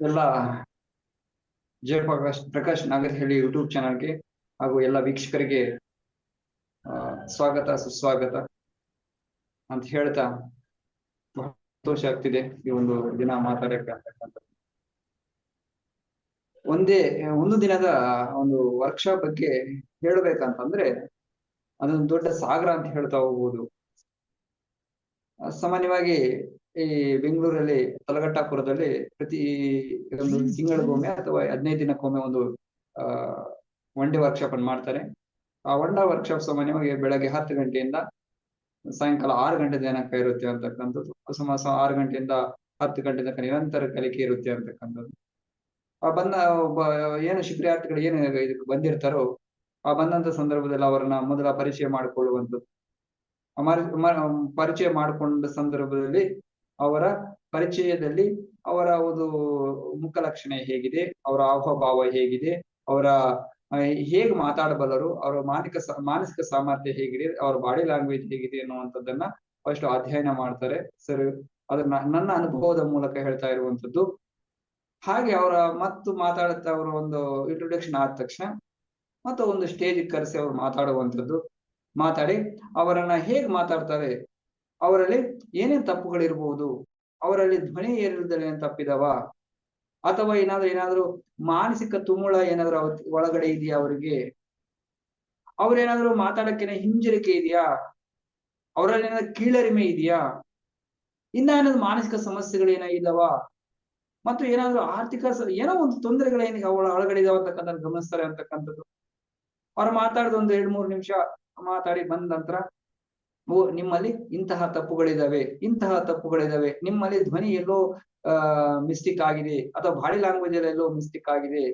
ಎಲ್ಲ ಜಯಪ್ರಕಾಶ್ ನಾಗರ್ ಹೇಳಿ ಯೂಟ್ಯೂಬ್ ಚಾನಲ್ಗೆ ಹಾಗೂ ಎಲ್ಲ ವೀಕ್ಷಕರಿಗೆ ಸ್ವಾಗತ ಸುಸ್ವಾಗತ ಅಂತ ಹೇಳ್ತಾ ಬಹಳ ಸಂತೋಷ ಆಗ್ತಿದೆ ಈ ಒಂದು ದಿನ ಮಾತಾಡಕ್ಕೆ ಅಂತಕ್ಕಂಥ ಒಂದು ದಿನದ ಒಂದು ವರ್ಕ್ಶಾಪ್ ಬಗ್ಗೆ ಹೇಳ್ಬೇಕಂತಂದ್ರೆ ಅದೊಂದು ದೊಡ್ಡ ಸಾಗರ ಅಂತ ಹೇಳ್ತಾ ಹೋಗ್ಬೋದು. ಸಾಮಾನ್ಯವಾಗಿ ಈ ಬೆಂಗಳೂರಲ್ಲಿ ತಲಗಟ್ಟಾಪುರದಲ್ಲಿ ಪ್ರತಿ ಒಂದು ತಿಂಗಳಿಗೊಮ್ಮೆ ಅಥವಾ 15 ದಿನಕ್ಕೊಮ್ಮೆ ಒಂದು ಒನ್ ಡೇ ವರ್ಕ್ಶಾಪ್ ಅನ್ನು ಮಾಡ್ತಾರೆ. ಆ ಒನ್ ಡೇ ವರ್ಕ್ಶಾಪ್ ಸಾಮಾನ್ಯವಾಗಿ ಬೆಳಗ್ಗೆ 10 ಗಂಟೆಯಿಂದ ಸಾಯಂಕಾಲ 6 ಗಂಟೆ ತನಕ ಇರುತ್ತೆ ಅಂತಕ್ಕಂಥದ್ದು. 6 ಗಂಟೆಯಿಂದ 10 ಗಂಟೆ ತನಕ ನಿರಂತರ ಕಲಿಕೆ ಇರುತ್ತೆ ಅಂತಕ್ಕಂಥದ್ದು. ಏನು ಶಿಬಿರಾರ್ಥಿಗಳು ಏನು ಇದಕ್ಕೆ ಬಂದಿರ್ತಾರೋ ಆ ಬಂದಂತ ಸಂದರ್ಭದಲ್ಲಿ ಅವರನ್ನ ಮೊದಲ ಪರಿಚಯ ಮಾಡಿಕೊಳ್ಳುವಂಥದ್ದು. ಪರಿಚಯ ಮಾಡಿಕೊಂಡ ಸಂದರ್ಭದಲ್ಲಿ ಅವರ ಪರಿಚಯದಲ್ಲಿ ಅವರ ಒಂದು ಮುಖ ಲಕ್ಷಣ ಹೇಗಿದೆ, ಅವರ ಹಾವಭಾವ ಹೇಗಿದೆ, ಅವರ ಹೇಗೆ ಮಾತಾಡಬಲ್ಲರು, ಅವರ ಮಾನಸಿಕ ಸಾಮರ್ಥ್ಯ ಹೇಗಿದೆ, ಅವರ ಬಾಡಿ ಲ್ಯಾಂಗ್ವೇಜ್ ಹೇಗಿದೆ ಅನ್ನುವಂಥದ್ದನ್ನ ಫಸ್ಟ್ ಅಧ್ಯಯನ ಮಾಡ್ತಾರೆ. ಸರಿ, ಅದನ್ನ ನನ್ನ ಅನುಭವದ ಮೂಲಕ ಹೇಳ್ತಾ ಇರುವಂತದ್ದು. ಹಾಗೆ ಅವರ ಮಾತಾಡುತ್ತಾ ಅವರ ಒಂದು ಇಂಟ್ರೊಡಕ್ಷನ್ ಆದ ತಕ್ಷಣ ಮತ್ತು ಒಂದು ಸ್ಟೇಜ್ ಕರೆಸಿ ಅವ್ರು ಮಾತಾಡುವಂಥದ್ದು. ಮಾತಾಡಿ ಅವರನ್ನ ಹೇಗ್ ಮಾತಾಡ್ತಾರೆ, ಅವರಲ್ಲಿ ಏನೇನ್ ತಪ್ಪುಗಳಿರ್ಬಹುದು, ಅವರಲ್ಲಿ ಧ್ವನಿ ಏರಿಳಿದ್ರೆ ತಪ್ಪಿದವ, ಅಥವಾ ಏನಾದ್ರೂ ಮಾನಸಿಕ ತುಮುಳ ಏನಾದ್ರು ಒಳಗಡೆ ಇದೆಯಾ, ಅವ್ರೇನಾದ್ರು ಮಾತಾಡಕ್ಕೇನೆ ಹಿಂಜರಿಕೆ ಇದೆಯಾ, ಅವರಲ್ಲಿ ಏನಾದ್ರು ಕೀಳರಿಮೆ ಇದೆಯಾ, ಏನಾದ್ರು ಮಾನಸಿಕ ಸಮಸ್ಯೆಗಳೇನ ಇದಾವ, ಮತ್ತು ಏನಾದ್ರು ಆರ್ಥಿಕ ಏನೋ ಒಂದು ತೊಂದರೆಗಳೇನ ಅವಳ ಒಳಗಡೆ ಇದಾವ ಅಂತಕ್ಕಂಥ ಗಮನಿಸ್ತಾರೆ ಅಂತಕ್ಕಂಥದ್ದು. ಅವ್ರು ಮಾತಾಡಿದ ಒಂದು 2-3 ನಿಮಿಷ ಮಾತಾಡಿ ಬಂದ ನಂತರ, ನಿಮ್ಮಲ್ಲಿ ಇಂತಹ ತಪ್ಪುಗಳಿದಾವೆ, ನಿಮ್ಮಲ್ಲಿ ಧ್ವನಿ ಎಲ್ಲೋ ಮಿಸ್ಟೇಕ್ ಆಗಿದೆ, ಅಥವಾ ಬಾಡಿ ಲ್ಯಾಂಗ್ವೇಜ್ ಎಲ್ಲೋ ಮಿಸ್ಟೇಕ್ ಆಗಿದೆ,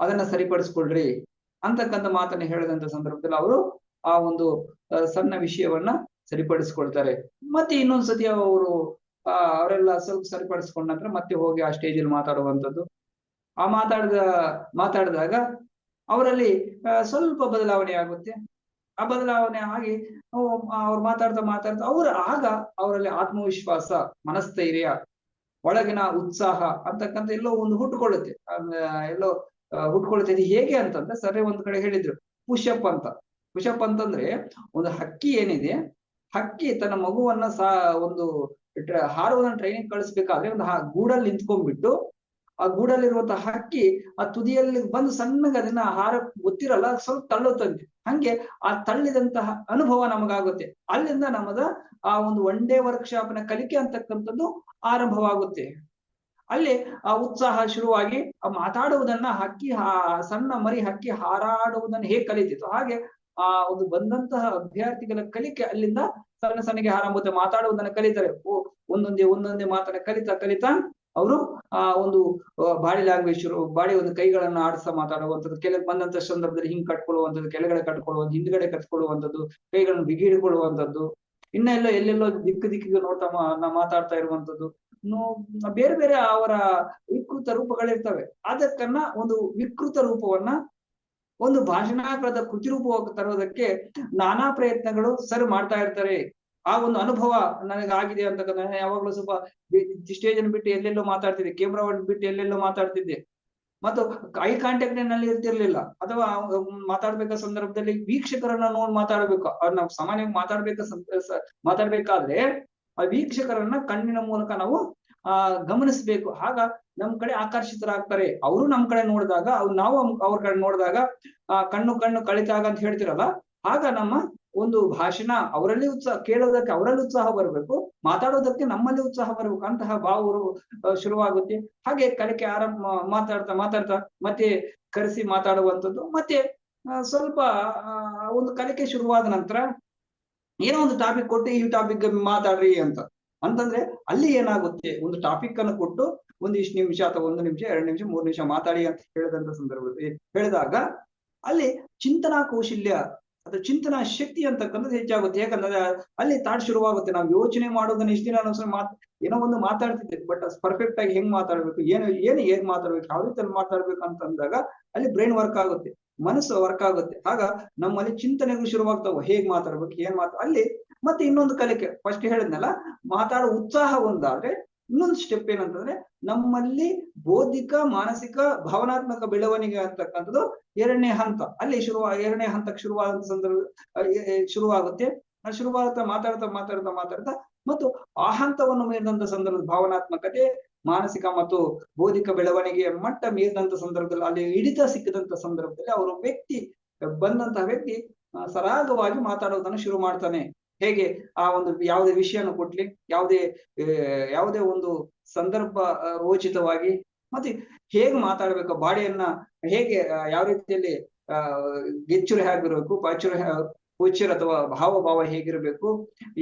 ಅದನ್ನ ಸರಿಪಡಿಸ್ಕೊಳ್ರಿ ಅಂತಕ್ಕಂಥ ಮಾತನ್ನ ಹೇಳಿದಂತ ಸಂದರ್ಭದಲ್ಲಿ ಅವರು ಆ ಒಂದು ಸಣ್ಣ ವಿಷಯವನ್ನ ಸರಿಪಡಿಸ್ಕೊಳ್ತಾರೆ. ಮತ್ತೆ ಇನ್ನೊಂದ್ಸತಿ ಅವರೆಲ್ಲ ಸ್ವಲ್ಪ ಸರಿಪಡಿಸ್ಕೊಂಡ ನಂತರ ಮತ್ತೆ ಹೋಗಿ ಆ ಸ್ಟೇಜಲ್ಲಿ ಮಾತಾಡುವಂಥದ್ದು. ಆ ಮಾತಾಡಿದಾಗ ಅವರಲ್ಲಿ ಸ್ವಲ್ಪ ಬದಲಾವಣೆ ಆಗುತ್ತೆ. ಆ ಬದಲಾವಣೆ ಆಗಿ ಅವ್ರು ಮಾತಾಡ್ತಾ ಅವರಲ್ಲಿ ಆತ್ಮವಿಶ್ವಾಸ, ಮನಸ್ಥೈರ್ಯ, ಒಳಗಿನ ಉತ್ಸಾಹ ಅಂತಕ್ಕಂಥ ಎಲ್ಲೋ ಒಂದು ಹುಟ್ಟುಕೊಳ್ಳುತ್ತೆ. ಇದು ಹೇಗೆ ಅಂತಂದ್ರೆ ಸರಿ ಒಂದ್ ಕಡೆ ಹೇಳಿದ್ರು ಪುಷಪ್ ಅಂತಂದ್ರೆ ಒಂದು ಹಕ್ಕಿ ಏನಿದೆ, ಹಕ್ಕಿ ತನ್ನ ಮಗುವನ್ನ ಒಂದು ಹಾರುವುದನ್ನ ಟ್ರೈನಿಂಗ್ ಕಳಿಸ್ಬೇಕಾದ್ರೆ ಒಂದು ಗೂಡಲ್ಲಿ ನಿಂತ್ಕೊಂಡ್ಬಿಟ್ಟು ಆ ಗೂಡಲ್ಲಿರುವಂತಹ ಹಕ್ಕಿ ಆ ತುದಿಯಲ್ಲಿ ಬಂದು ಸಣ್ಣಗೆ ಅದನ್ನ ಗೊತ್ತಿರಲ್ಲ, ಸ್ವಲ್ಪ ತಳ್ಳುತ್ತಂತೆ. ಹಂಗೆ ಆ ತಳ್ಳಿದಂತಹ ಅನುಭವ ನಮಗಾಗುತ್ತೆ. ಅಲ್ಲಿಂದ ನಮ್ಮದ ಆ ಒಂದು ಒನ್ ಡೇ ವರ್ಕ್ಶಾಪ್ ನ ಕಲಿಕೆ ಅಂತಕ್ಕಂಥದ್ದು ಆರಂಭವಾಗುತ್ತೆ. ಅಲ್ಲಿ ಆ ಉತ್ಸಾಹ ಶುರುವಾಗಿ ಆ ಮಾತಾಡುವುದನ್ನ ಸಣ್ಣ ಮರಿ ಹಕ್ಕಿ ಹಾರಾಡುವುದನ್ನು ಹೇಗೆ ಕಲಿತಿತ್ತು ಹಾಗೆ ಆ ಒಂದು ಬಂದಂತಹ ಅಭ್ಯರ್ಥಿಗಳ ಕಲಿಕೆ ಅಲ್ಲಿಂದ ಸಣ್ಣಗೆ ಆರಂಭತೆ ಮಾತಾಡುವುದನ್ನ ಕಲಿತಾರೆ. ಒಂದೊಂದೇ ಮಾತನ್ನ ಕಲಿತಾ ಅವರು ಆ ಒಂದು ಬಾಡಿ ಲ್ಯಾಂಗ್ವೇಜ್ ಬಾಡಿ ಒಂದು ಕೈಗಳನ್ನ ಆಡಿಸ ಮಾತಾಡುವಂಥದ್ದು, ಕೆಳಗೆ ಬಂದಂತ ಸಂದರ್ಭದಲ್ಲಿ ಹಿಂಗ್ ಕಟ್ಕೊಳ್ಳುವಂಥದ್ದು, ಕೆಳಗಡೆ ಕಟ್ಕೊಳ್ಳುವಂಥದ್ದು, ಹಿಂದ್ಗಡೆ ಕಟ್ಕೊಳ್ಳುವಂಥದ್ದು, ಕೈಗಳನ್ನು ಬಿಗಿಡಿಕೊಳ್ಳುವಂಥದ್ದು, ಎಲ್ಲೆಲ್ಲೋ ದಿಕ್ಕಿಗೆ ನೋಡ್ತಾ ಮಾತಾಡ್ತಾ ಇರುವಂಥದ್ದು, ಬೇರೆ ಬೇರೆ ಅವರ ವಿಕೃತ ರೂಪಗಳಿರ್ತವೆ. ಅದಕ್ಕನ್ನ ಒಂದು ವಿಕೃತ ರೂಪವನ್ನ ಒಂದು ಭಾಷಣಾಕೃತ ಕೃತಿ ರೂಪವಾಗಿ ತರೋದಕ್ಕೆ ನಾನಾ ಪ್ರಯತ್ನಗಳು ಸರ್ ಮಾಡ್ತಾ ಇರ್ತಾರೆ. ಆ ಒಂದು ಅನುಭವ ನನಗಾಗಿದೆ ಅಂತಕ್ಕಂಥ ಯಾವಾಗ್ಲೂ ಸ್ವಲ್ಪ ಸ್ಟೇಜ್ ಅನ್ನು ಬಿಟ್ಟು ಎಲ್ಲೆಲ್ಲೋ ಮಾತಾಡ್ತಿದ್ದೆ, ಕ್ಯಾಮ್ರಾವನ್ನು ಬಿಟ್ಟು ಎಲ್ಲೆಲ್ಲೋ ಮಾತಾಡ್ತಿದ್ದೆ, ಮತ್ತು ಐ ಕಾಂಟ್ಯಾಕ್ಟ್ ನಲ್ಲಿ ಇರ್ತಿರ್ಲಿಲ್ಲ. ಅಥವಾ ಮಾತಾಡ್ಬೇಕ ಸಂದರ್ಭದಲ್ಲಿ ವೀಕ್ಷಕರನ್ನ ನೋಡಿ ಮಾತಾಡ್ಬೇಕು. ನಾವು ಸಾಮಾನ್ಯವಾಗಿ ಮಾತಾಡ್ಬೇಕಾದ್ರೆ ಆ ವೀಕ್ಷಕರನ್ನ ಕಣ್ಣಿನ ಮೂಲಕ ನಾವು ಗಮನಿಸ್ಬೇಕು. ಆಗ ನಮ್ ಕಡೆ ಆಕರ್ಷಿತರಾಗ್ತಾರೆ. ಅವರು ನಮ್ ಕಡೆ ನೋಡಿದಾಗ, ನಾವು ಅವ್ರ ಕಡೆ ನೋಡಿದಾಗ ಕಣ್ಣು ಕಳಿತಾಗ ಅಂತ ಹೇಳ್ತಿರಲ್ಲ, ಆಗ ನಮ್ಮ ಒಂದು ಭಾಷಣ ಅವರಲ್ಲಿ ಕೇಳೋದಕ್ಕೆ ಅವರಲ್ಲಿ ಉತ್ಸಾಹ ಬರಬೇಕು, ಮಾತಾಡೋದಕ್ಕೆ ನಮ್ಮಲ್ಲಿ ಉತ್ಸಾಹ ಬರಬೇಕು. ಅಂತಹ ಭಾವರು ಶುರುವಾಗುತ್ತೆ. ಹಾಗೆ ಕಲಿಕೆ ಮಾತಾಡ್ತಾ ಮತ್ತೆ ಕರೆಸಿ ಮಾತಾಡುವಂಥದ್ದು. ಮತ್ತೆ ಸ್ವಲ್ಪ ಒಂದು ಕಲಿಕೆ ಶುರುವಾದ ನಂತರ ಏನೋ ಒಂದು ಟಾಪಿಕ್ ಕೊಟ್ಟು ಈ ಟಾಪಿಕ್ ಮಾತಾಡ್ರಿ ಅಂತಂದ್ರೆ ಅಲ್ಲಿ ಏನಾಗುತ್ತೆ, ಒಂದು ಟಾಪಿಕ್ ಅನ್ನು ಕೊಟ್ಟು ಒಂದಿಷ್ಟು ನಿಮಿಷ ಅಥವಾ 1 ನಿಮಿಷ 2 ನಿಮಿಷ 3 ನಿಮಿಷ ಮಾತಾಡಿ ಅಂತ ಹೇಳಿದಂತ ಸಂದರ್ಭದಲ್ಲಿ ಹೇಳಿದಾಗ ಅಲ್ಲಿ ಚಿಂತನಾ ಕೌಶಲ್ಯ ಅಥವಾ ಚಿಂತನಾ ಶಕ್ತಿ ಅಂತಕ್ಕಂಥದ್ದು ಹೆಚ್ಚಾಗುತ್ತೆ. ಯಾಕಂದ್ರೆ ಅಲ್ಲಿ ತಾಟ್ ಶುರುವಾಗುತ್ತೆ. ನಾವು ಯೋಚನೆ ಮಾಡೋದನ್ನ ಇಷ್ಟ ದಿನ ಏನೋ ಒಂದು ಮಾತಾಡ್ತಿದ್ದೆ, ಬಟ್ ಪರ್ಫೆಕ್ಟ್ ಆಗಿ ಹೆಂಗ್ ಮಾತಾಡ್ಬೇಕು, ಹೇಗ್ ಮಾತಾಡ್ಬೇಕು, ಯಾವ ರೀತಿ ಮಾತಾಡ್ಬೇಕು ಅಂತಂದಾಗ ಅಲ್ಲಿ ಬ್ರೈನ್ ವರ್ಕ್ ಆಗುತ್ತೆ, ಮನಸ್ಸು ವರ್ಕ್ ಆಗುತ್ತೆ. ಆಗ ನಮ್ಮಲ್ಲಿ ಚಿಂತನೆಗಳು ಶುರುವಾಗ್ತಾವ, ಹೇಗ್ ಮಾತಾಡ್ಬೇಕು, ಅಲ್ಲಿ ಮತ್ತೆ ಇನ್ನೊಂದು ಕಲಿಕೆ. ಫಸ್ಟ್ ಹೇಳಿದ್ನಲ್ಲ, ಮಾತಾಡೋ ಉತ್ಸಾಹ ಒಂದಾದ್ರೆ ಇನ್ನೊಂದು ಸ್ಟೆಪ್ ಏನಂತಂದ್ರೆ ನಮ್ಮಲ್ಲಿ ಬೌದ್ಧಿಕ, ಮಾನಸಿಕ, ಭಾವನಾತ್ಮಕ ಬೆಳವಣಿಗೆ ಅಂತಕ್ಕಂಥದ್ದು ಎರಡನೇ ಹಂತ. ಅಲ್ಲಿ ಎರಡನೇ ಹಂತಕ್ಕೆ ಶುರುವಾದಂತ ಸಂದರ್ಭ ಶುರುವಾಗುತ್ತೆ. ಮಾತಾಡ್ತಾ ಮತ್ತು ಆ ಹಂತವನ್ನು ಮೀರಿದಂತ ಸಂದರ್ಭದ ಭಾವನಾತ್ಮಕತೆ, ಮಾನಸಿಕ ಮತ್ತು ಬೌದ್ಧಿಕ ಬೆಳವಣಿಗೆಯ ಮಟ್ಟ ಮೀರಿದಂತ ಸಂದರ್ಭದಲ್ಲಿ, ಅಲ್ಲಿ ಹಿಡಿತ ಸಿಕ್ಕಿದಂತ ಸಂದರ್ಭದಲ್ಲಿ ಬಂದಂತಹ ವ್ಯಕ್ತಿ ಸರಾಗವಾಗಿ ಮಾತಾಡೋದನ್ನು ಶುರು ಮಾಡ್ತಾನೆ. ಹೇಗೆ ಆ ಒಂದು ಯಾವುದೇ ವಿಷಯನ ಕೊಡ್ಲಿ, ಯಾವುದೇ ಒಂದು ಸಂದರ್ಭ ರೋಚಿತವಾಗಿ ಮತ್ತೆ ಹೇಗೆ ಮಾತಾಡ್ಬೇಕು, ಬಾಡಿಯನ್ನ ಹೇಗೆ ಯಾವ ರೀತಿಯಲ್ಲಿ ಗೆಚ್ಚುರಿ ಹೇಗಿರ್ಬೇಕು, ಪೋಚರ್ ಅಥವಾ ಭಾವ ಹೇಗಿರ್ಬೇಕು,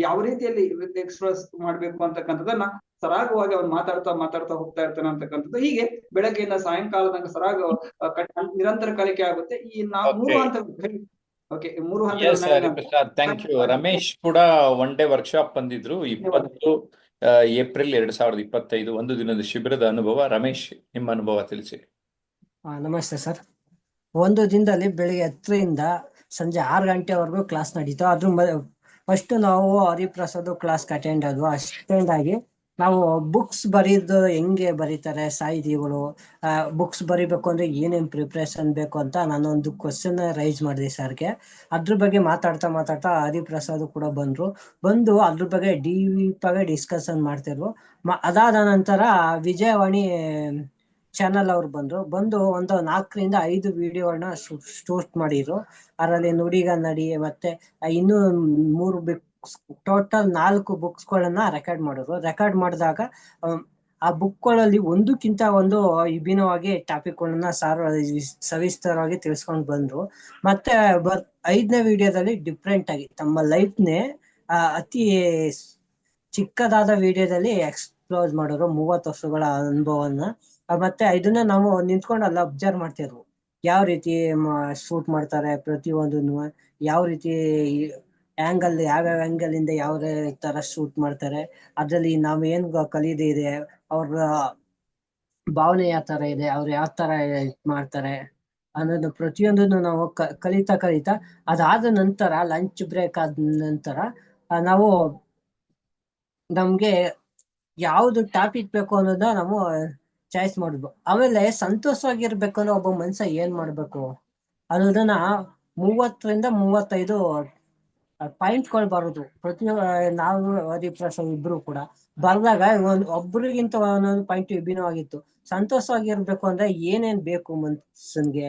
ಯಾವ ರೀತಿಯಲ್ಲಿ ಎಕ್ಸ್ಪ್ರೆಸ್ ಮಾಡ್ಬೇಕು ಅಂತಕ್ಕಂಥದ್ದನ್ನ ಸರಾಗವಾಗಿ ಅವ್ನು ಮಾತಾಡ್ತಾ ಹೋಗ್ತಾ ಇರ್ತಾನೆ ಅಂತಕ್ಕಂಥದ್ದು. ಹೀಗೆ ಬೆಳಗ್ಗೆಯಿಂದ ಸಾಯಂಕಾಲ ತನಕ ನಿರಂತರ ಕಲಿಕೆ ಆಗುತ್ತೆ. ಈ ಮೂರು ಹಂತ. ಓಕೆ, ಮೂರು ಹಂತ. Thank you. ರಮೇಶ್ ಕೂಡ ಒನ್ ಡೇ ವರ್ಕ್ಶಾಪ್ ಬಂದಿದ್ರು 20 ಏಪ್ರಿಲ್ 2025 ಒಂದು ದಿನದ ಶಿಬಿರದ ಅನುಭವ. ರಮೇಶ್, ನಿಮ್ಮ ಅನುಭವ ತಿಳಿಸಿ. ನಮಸ್ತೆ ಸರ್. ಒಂದು ದಿನದಲ್ಲಿ ಬೆಳಿಗ್ಗೆ 10ರಿಂದ ಸಂಜೆ 6 ಗಂಟೆವರೆಗೂ ಕ್ಲಾಸ್ ನಡೀತು. ಅದ್ರ ಫಸ್ಟ್ ನಾವು ಹರಿಪ್ರಸಾದ್ ಕ್ಲಾಸ್ ಅಟೆಂಡ್ ಆಗಿ ನಾವು ಬುಕ್ಸ್ ಬರೀದು ಹೆಂಗೆ ಬರೀತಾರೆ ಸಾಹಿತಿಗಳು, ಬುಕ್ಸ್ ಬರಿಬೇಕು ಅಂದ್ರೆ ಏನೇನ್ ಪ್ರಿಪ್ರೇಷನ್ ಬೇಕು ಅಂತ ನಾನೊಂದು ಕ್ವಶನ್ ರೈಸ್ ಮಾಡಿದೆ ಸರ್ಗೆ. ಅದ್ರ ಬಗ್ಗೆ ಮಾತಾಡ್ತಾ ಹರಿಪ್ರಸಾದ್ ಕೂಡ ಬಂದು ಅದ್ರ ಬಗ್ಗೆ ಡೀಪ್ ಆಗಿ ಡಿಸ್ಕಷನ್ ಮಾಡ್ತಿರ್ರು. ಅದಾದ ನಂತರ ವಿಜಯವಾಣಿ ಚಾನಲ್ ಅವ್ರು ಬಂದು ಒಂದು 4ರಿಂದ 5 ವಿಡಿಯೋಗಳನ್ನ ಶೂಟ್ ಮಾಡಿದ್ರು. ಅದರಲ್ಲಿ ನುಡಿಗ ನಡಿ ಮತ್ತೆ ಇನ್ನೂ 3 ಬುಕ್ಸ್, ಟೋಟಲ್ 4 ಬುಕ್ಸ್ಗಳನ್ನ ರೆಕಾರ್ಡ್ ಮಾಡಿದ್ರು. ರೆಕಾರ್ಡ್ ಮಾಡಿದಾಗ ಆ ಬುಕ್ಗಳಲ್ಲಿ ಒಂದಕ್ಕಿಂತ ಒಂದು ವಿಭಿನ್ನವಾಗಿ ಟಾಪಿಕ್ಗಳನ್ನ ಸವಿಸ್ತರವಾಗಿ ತಿಳಿಸ್ಕೊಂಡು ಬಂದ್ರು. ಮತ್ತೆ 5ನೇ ವಿಡಿಯೋದಲ್ಲಿ ಡಿಫ್ರೆಂಟ್ ಆಗಿ ತಮ್ಮ ಲೈಫ್ನೇ ಅತಿ ಚಿಕ್ಕದಾದ ವಿಡಿಯೋದಲ್ಲಿ ಎಕ್ಸ್ಪ್ಲೋರ್ ಮಾಡಿದ್ರು 30 ವರ್ಷಗಳ ಅನುಭವನ. ಮತ್ತೆ ಇದನ್ನ ನಾವು ನಿಂತ್ಕೊಂಡು ಅಲ್ಲಿ ಅಬ್ಸರ್ವ್ ಮಾಡ್ತಿದ್ವು, ಯಾವ ರೀತಿ ಶೂಟ್ ಮಾಡ್ತಾರೆ, ಪ್ರತಿಯೊಂದನ್ನು ಯಾವ ರೀತಿ ಯಾವ್ಯಾವ ಆಂಗಲ್ ಇಂದ ಯಾವ ತರ ಶೂಟ್ ಮಾಡ್ತಾರೆ, ಅದ್ರಲ್ಲಿ ನಾವ್ ಏನ್ ಕಲಿಯೋದಿದೆ, ಅವ್ರ ಭಾವನೆ ಯಾವ ತರ ಇದೆ, ಅವ್ರು ಯಾವ ತರ ಮಾಡ್ತಾರೆ ಅನ್ನೋದು ಪ್ರತಿಯೊಂದನ್ನು ನಾವು ಕಲಿತಾ ಅದಾದ ನಂತರ ಲಂಚ್ ಬ್ರೇಕ್ ಆದ ನಂತರ ನಾವು ನಮ್ಗೆ ಯಾವ್ದು ಟಾಪಿಕ್ ಬೇಕು ಅನ್ನೋದನ್ನ ನಾವು ಚಾಯ್ಸ್ ಮಾಡಿದ್ವು. ಆಮೇಲೆ ಸಂತೋಷವಾಗಿರ್ಬೇಕು ಅಂದ್ರೆ ಒಬ್ಬ ಮನುಷ್ಯ ಏನ್ ಮಾಡ್ಬೇಕು ಅನ್ನೋದನ್ನ 30ರಿಂದ 35 ಪಾಯಿಂಟ್ಗಳು ಬರೋದು. ನಾವು ಹರಿಪ್ರಸಾದ್ ಇಬ್ರು ಕೂಡ ಬರ್ದಾಗ ಒಬ್ರಿಗಿಂತ ಒಂದೊಂದು ಪಾಯಿಂಟ್ ವಿಭಿನ್ನವಾಗಿತ್ತು. ಸಂತೋಷವಾಗಿರ್ಬೇಕು ಅಂದ್ರೆ ಏನೇನ್ ಬೇಕು ಮನುಷ್ಯನ್ಗೆ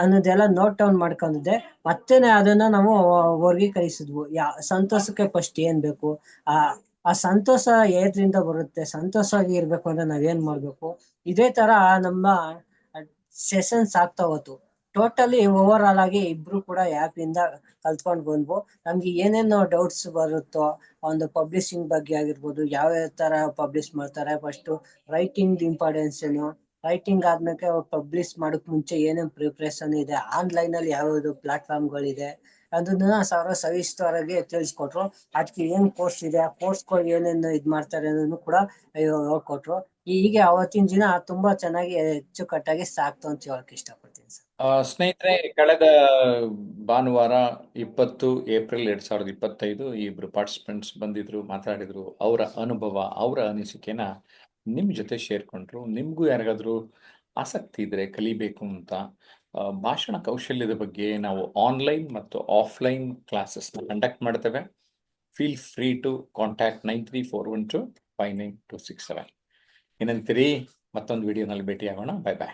ಅನ್ನೋದೆಲ್ಲ ನೋಟ್ ಡೌನ್ ಮಾಡ್ಕೊಂಡಿದ್ದೆ. ಮತ್ತೇನೆ ಅದನ್ನ ನಾವು ವರ್ಗೀಕರಿಸಿದ್ವು. ಸಂತೋಷಕ್ಕೆ ಫಸ್ಟ್ ಏನ್ ಬೇಕು, ಆ ಸಂತೋಷ ಏದ್ರಿಂದ ಬರುತ್ತೆ, ಸಂತೋಷವಾಗಿ ಇರ್ಬೇಕು ಅಂದ್ರೆ ನಾವೇನ್ ಮಾಡ್ಬೇಕು, ಇದೇ ತರ ನಮ್ಮ ಸೆಷನ್ಸ್ ಆಗ್ತಾ ಹೋತು. ಟೋಟಲಿ ಓವರ್ ಆಲ್ ಆಗಿ ಇಬ್ರು ಕೂಡ ಆ್ಯಪ್ ಇಂದ ಕಲ್ತ್ಕೊಂಡ್ ಬಂದ್ವು. ನಮ್ಗೆ ಏನೇನೋ ಡೌಟ್ಸ್ ಬರುತ್ತೋ ಒಂದು ಪಬ್ಲಿಷಿಂಗ್ ಬಗ್ಗೆ ಆಗಿರ್ಬೋದು, ಯಾವ ತರ ಪಬ್ಲಿಷ್ ಮಾಡ್ತಾರೆ, ಫಸ್ಟ್ ರೈಟಿಂಗ್ ಇಂಪಾರ್ಟೆನ್ಸ್ ಏನು, ರೈಟಿಂಗ್ ಆದ್ಮೇಲೆ ಪಬ್ಲಿಷ್ ಮಾಡಕ್ ಮುಂಚೆ ಏನೇನ್ ಪ್ರಿಪ್ರೇಷನ್ ಇದೆ, ಆನ್ಲೈನ್ ಅಲ್ಲಿ ಯಾವ್ಯಾವ್ದು ಪ್ಲಾಟ್ಫಾರ್ಮ್ಗಳಿದೆ ಅದನ್ನ ಸವಿಸ್ತರವಾಗಿ ತಿಳಿಸ್ಕೊಟ್ರು. ಅದಕ್ಕೆ ಏನ್ ಕೋರ್ಸ್ ಇದೆ, ಆ ಕೋರ್ಸ್ಗಳು ಏನೇನು ಮಾಡ್ತಾರೆ ಅನ್ನೋದನ್ನು ಕೂಡ ಹೇಳ್ಕೊಟ್ರು. ಹೀಗೆ ಅವತ್ತಿನ ದಿನ ತುಂಬಾ ಚೆನ್ನಾಗಿ ಅಚ್ಚುಕಟ್ಟಾಗಿ ಸಾಕ್ತು ಅಂತ ಹೇಳಕ್ ಇಷ್ಟಪಡ್ತೀನಿ ಸರ್. ಸ್ನೇಹಿತರೆ, ಕಳೆದ ಭಾನುವಾರ 20 ಏಪ್ರಿಲ್ 2025 ಇಬ್ರು ಪಾರ್ಟಿಸಿಪೆಂಟ್ಸ್ ಬಂದಿದ್ರು, ಮಾತಾಡಿದ್ರು. ಅವರ ಅನುಭವ, ಅವರ ಅನಿಸಿಕೆನ ನಿಮ್ ಜೊತೆ ಶೇರ್ಕೊಂಡ್ರು. ನಿಮ್ಗೂ ಯಾರಿಗಾದ್ರೂ ಆಸಕ್ತಿ ಇದ್ರೆ ಕಲಿಬೇಕು ಅಂತ, ಭಾಷಣ ಕೌಶಲ್ಯದ ಬಗ್ಗೆ ನಾವು ಆನ್ಲೈನ್ ಮತ್ತು ಆಫ್ಲೈನ್ ಕ್ಲಾಸಸ್ನ ಕಂಡಕ್ಟ್ ಮಾಡ್ತೇವೆ. Feel free to contact 9341259267. ಏನಂತೀರಿ? ಮತ್ತೊಂದು ವಿಡಿಯೋನಲ್ಲಿ ಭೇಟಿಯಾಗೋಣ. ಬಾಯ್ ಬಾಯ್.